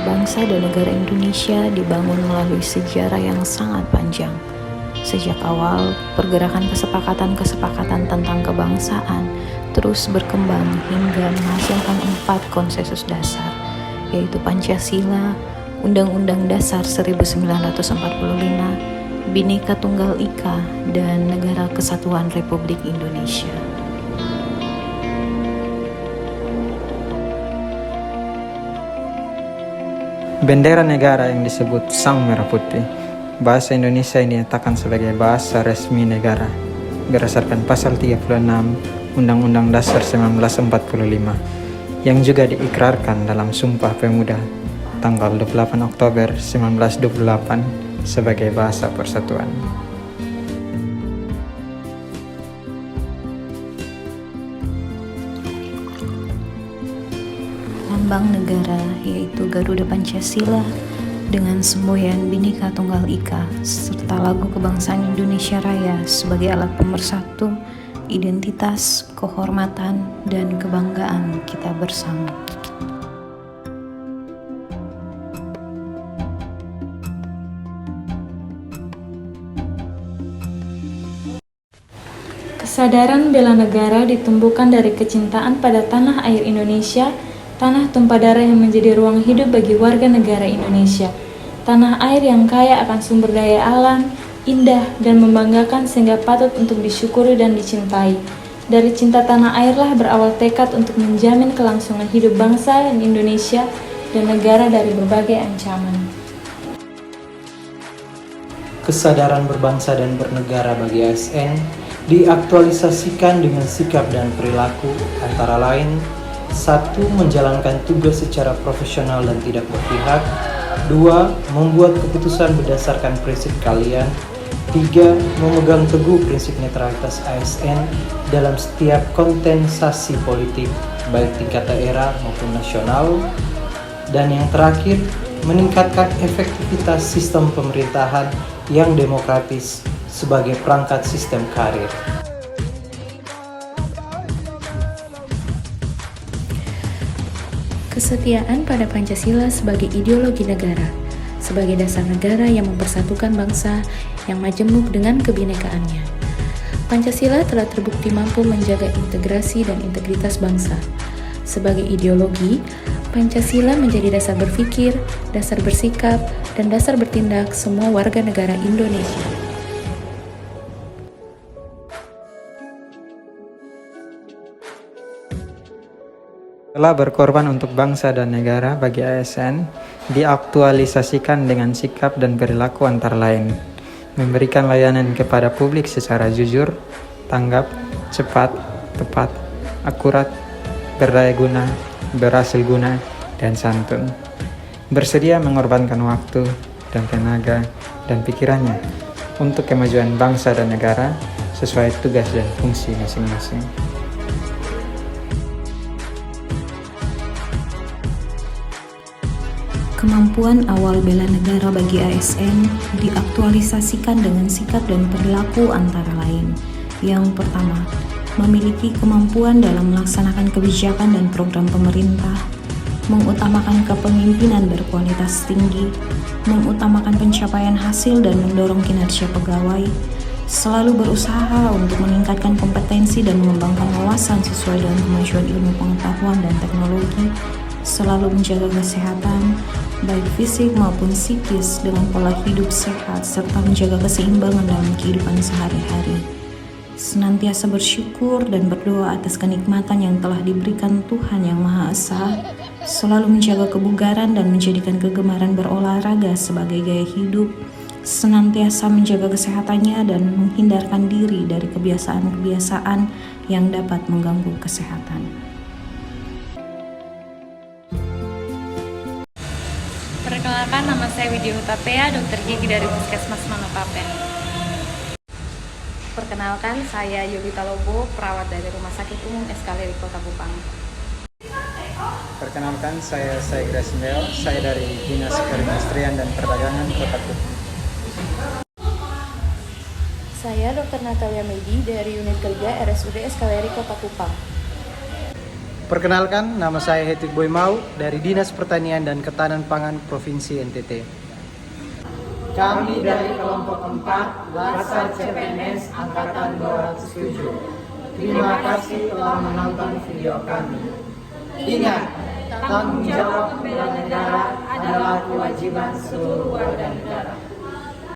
bangsa dan negara Indonesia dibangun melalui sejarah yang sangat panjang. Sejak awal, pergerakan kesepakatan-kesepakatan tentang kebangsaan terus berkembang hingga menghasilkan 4 konsensus dasar, yaitu Pancasila, Undang-Undang Dasar 1945, Bhinneka Tunggal Ika, dan Negara Kesatuan Republik Indonesia. Bendera negara yang disebut Sang Merah Putih, bahasa Indonesia dinyatakan sebagai bahasa resmi negara berdasarkan pasal 36 Undang-Undang Dasar 1945 yang juga diikrarkan dalam Sumpah Pemuda tanggal 28 Oktober 1928 sebagai bahasa persatuan. Lambang negara yaitu Garuda Pancasila dengan semboyan Bhinneka Tunggal Ika serta lagu kebangsaan Indonesia Raya sebagai alat pemersatu identitas, kehormatan, dan kebanggaan kita bersama. Kesadaran bela negara ditumbuhkan dari kecintaan pada tanah air Indonesia, tanah tumpah darah yang menjadi ruang hidup bagi warga negara Indonesia. Tanah air yang kaya akan sumber daya alam, indah dan membanggakan sehingga patut untuk disyukuri dan dicintai. Dari cinta tanah airlah berawal tekad untuk menjamin kelangsungan hidup bangsa Indonesia dan negara dari berbagai ancaman. Kesadaran berbangsa dan bernegara bagi ASN diaktualisasikan dengan sikap dan perilaku antara lain: 1. Menjalankan tugas secara profesional dan tidak berpihak. 2. Membuat keputusan berdasarkan prinsip keahlian. 3. Memegang teguh prinsip netralitas ASN dalam setiap kontestasi politik, baik tingkat daerah maupun nasional. Dan yang terakhir, meningkatkan efektivitas sistem pemerintahan yang demokratis sebagai perangkat sistem karir. Kesetiaan pada Pancasila sebagai ideologi negara, sebagai dasar negara yang mempersatukan bangsa yang majemuk dengan kebinekaannya. Pancasila telah terbukti mampu menjaga integrasi dan integritas bangsa. Sebagai ideologi, Pancasila menjadi dasar berpikir, dasar bersikap, dan dasar bertindak semua warga negara Indonesia. Telah berkorban untuk bangsa dan negara bagi ASN diaktualisasikan dengan sikap dan perilaku antara lain: memberikan layanan kepada publik secara jujur, tanggap, cepat, tepat, akurat, berdaya guna, berhasil guna, dan santun. Bersedia mengorbankan waktu dan tenaga dan pikirannya untuk kemajuan bangsa dan negara sesuai tugas dan fungsi masing-masing. Kemampuan awal bela negara bagi ASN diaktualisasikan dengan sikap dan perilaku antara lain. Yang pertama, memiliki kemampuan dalam melaksanakan kebijakan dan program pemerintah, mengutamakan kepemimpinan berkualitas tinggi, mengutamakan pencapaian hasil dan mendorong kinerja pegawai, selalu berusaha untuk meningkatkan kompetensi dan mengembangkan wawasan sesuai dengan kemajuan ilmu pengetahuan dan teknologi, selalu menjaga kesehatan, baik fisik maupun psikis dengan pola hidup sehat, serta menjaga keseimbangan dalam kehidupan sehari-hari. Senantiasa bersyukur dan berdoa atas kenikmatan yang telah diberikan Tuhan Yang Maha Esa, selalu menjaga kebugaran dan menjadikan kegemaran berolahraga sebagai gaya hidup, senantiasa menjaga kesehatannya dan menghindarkan diri dari kebiasaan-kebiasaan yang dapat mengganggu kesehatan. Perkenalkan, nama saya Widya Hutapea, dokter gigi dari Puskesmas Manopapen. Perkenalkan, saya Yolita Lobo, perawat dari Rumah Sakit Umum SKLI Kota Kupang. Perkenalkan, saya Grasmel, saya dari Dinas Perindustrian dan Perdagangan Kota Kupang. Saya Dr. Natalia Medi dari Unit Kerja RSUD SKLI Kota Kupang. Perkenalkan, nama saya Hetik Boy Mau dari Dinas Pertanian dan Ketahanan Pangan Provinsi NTT. Kami dari kelompok 4 Larsar CPNS Angkatan 207. Terima kasih telah menonton video kami. Ingat, tanggung jawab bela negara adalah kewajiban seluruh warga negara.